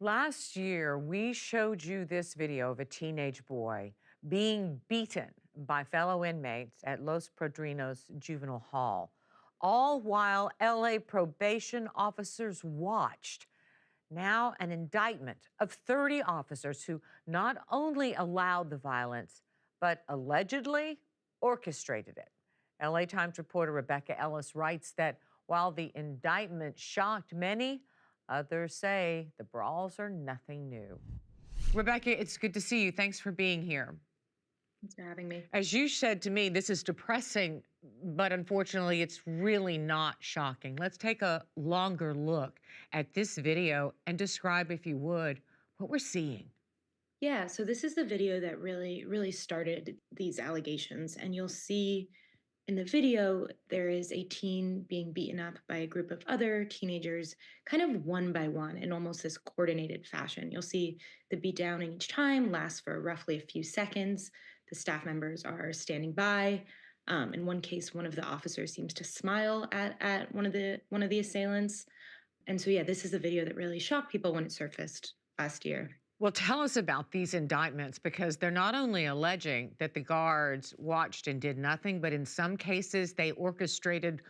Last year, we showed you this video of a teenage boy being beaten by fellow inmates at Los Padrinos Juvenile Hall, all while LA probation officers watched. Now, an indictment of 30 officers who not only allowed the violence, but allegedly orchestrated it. LA Times reporter Rebecca Ellis writes that while the indictment shocked many, others say the brawls are nothing new. Rebecca, it's good to see you. Thanks for being here. Thanks for having me. As you said to me, this is depressing, but unfortunately, it's really not shocking. Let's take a longer look at this video and describe, if you would, what we're seeing. Yeah, so this is the video that really started these allegations. And you'll see in the video, there is a teen being beaten up by a group of other teenagers, kind of one by one in almost this coordinated fashion. You'll see the beatdown in each time lasts for roughly a few seconds. The staff members are standing by. In one case, one of the officers seems to smile at one of the assailants. And so, yeah, this is a video that really shocked people when it surfaced last year. Well, tell us about these indictments, because they're not only alleging that the guards watched and did nothing, but in some cases they orchestrated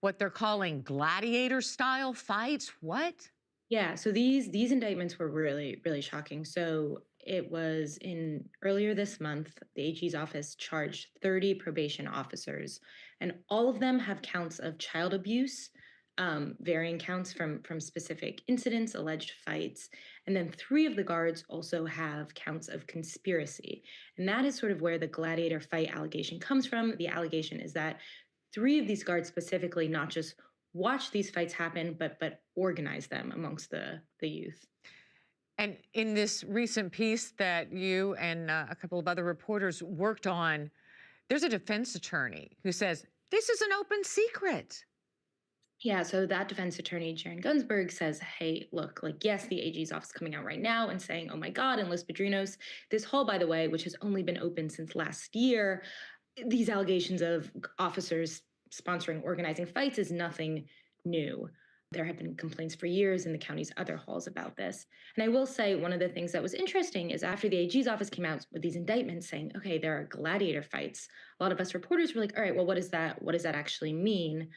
what they're calling gladiator-style fights. What? Yeah, so these indictments were really shocking. So it was in earlier this month, the AG's office charged 30 probation officers, and all of them have counts of child abuse, varying counts from specific incidents, alleged fights, and then three of the guards also have counts of conspiracy, and that is sort of where the gladiator fight allegation comes from. The allegation is that three of these guards specifically not just watch these fights happen, but organize them amongst the youth. And in this recent piece that you and a couple of other reporters worked on, there's a defense attorney who says this is an open secret. Yeah, so that defense attorney, Jaren Gunsberg, says, hey, look, like, yes, the AG's office coming out right now and saying, oh my God, in Los Padrinos, this hall, by the way, which has only been open since last year, these allegations of officers sponsoring organizing fights is nothing new. There have been complaints for years in the county's other halls about this. And I will say one of the things that was interesting is after the AG's office came out with these indictments saying, okay, there are gladiator fights, a lot of us reporters were like, all right, well, what does that actually mean?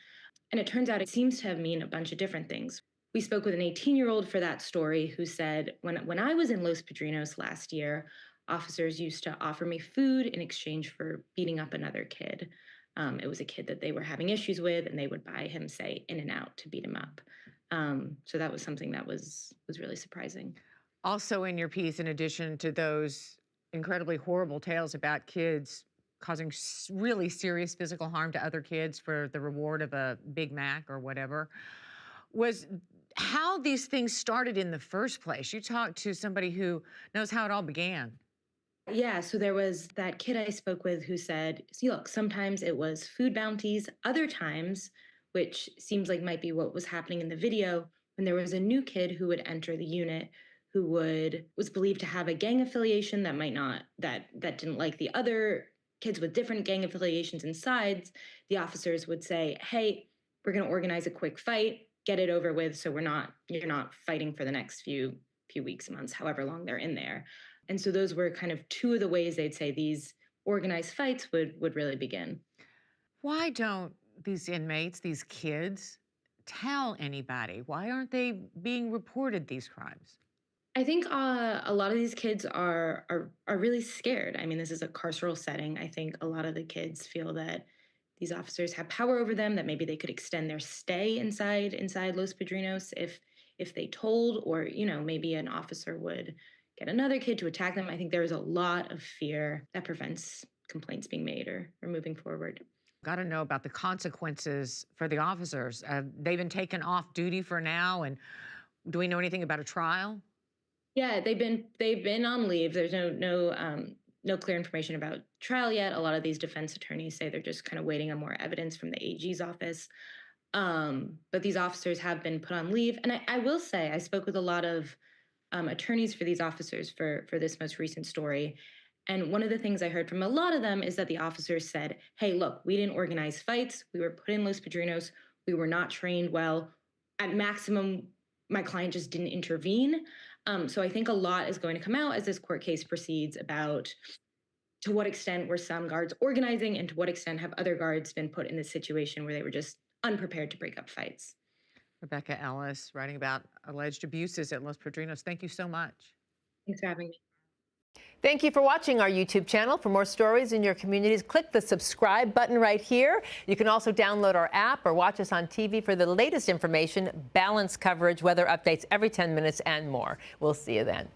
And it turns out it seems to have mean a bunch of different things. We spoke with an 18-year-old for that story who said, when I was in Los Padrinos last year, officers used to offer me food in exchange for beating up another kid. It was a kid that they were having issues with, and they would buy him, say, In-N-Out to beat him up. So that was something that was really surprising. Also in your piece, in addition to those incredibly horrible tales about kids causing really serious physical harm to other kids for the reward of a Big Mac or whatever, was how these things started in the first place. You talked to somebody who knows how it all began. Yeah, so there was that kid I spoke with who said, see, look, sometimes it was food bounties, other times, which seems like might be what was happening in the video, when there was a new kid who would enter the unit who was believed to have a gang affiliation that might not, that didn't like the other kids with different gang affiliations and sides. The officers would say, hey, we're going to organize a quick fight, get it over with, so you're not fighting for the next few weeks, months, however long they're in there. And so those were kind of two of the ways they'd say these organized fights would really begin. Why don't these inmates, these kids, tell anybody? Why aren't they being reported these crimes? I think a lot of these kids are really scared. I mean, this is a carceral setting. I think a lot of the kids feel that these officers have power over them, that maybe they could extend their stay inside Los Padrinos if they told, or maybe an officer would get another kid to attack them. I think there is a lot of fear that prevents complaints being made or moving forward. Got to know about the consequences for the officers. They've been taken off duty for now, and do we know anything about a trial? Yeah, they've been on leave. There's no clear information about trial yet. A lot of these defense attorneys say they're just kind of waiting on more evidence from the AG's office. But these officers have been put on leave. And I will say, I spoke with a lot of attorneys for these officers for this most recent story. And one of the things I heard from a lot of them is that the officers said, hey, look, we didn't organize fights. We were put in Los Padrinos. We were not trained well. At maximum, my client just didn't intervene. So I think a lot is going to come out as this court case proceeds about to what extent were some guards organizing and to what extent have other guards been put in this situation where they were just unprepared to break up fights. Rebecca Ellis, writing about alleged abuses at Los Padrinos. Thank you so much. Thanks for having me. Thank you for watching our YouTube channel. For more stories in your communities, click the subscribe button right here. You can also download our app or watch us on TV for the latest information, balanced coverage, weather updates every 10 minutes, and more. We'll see you then.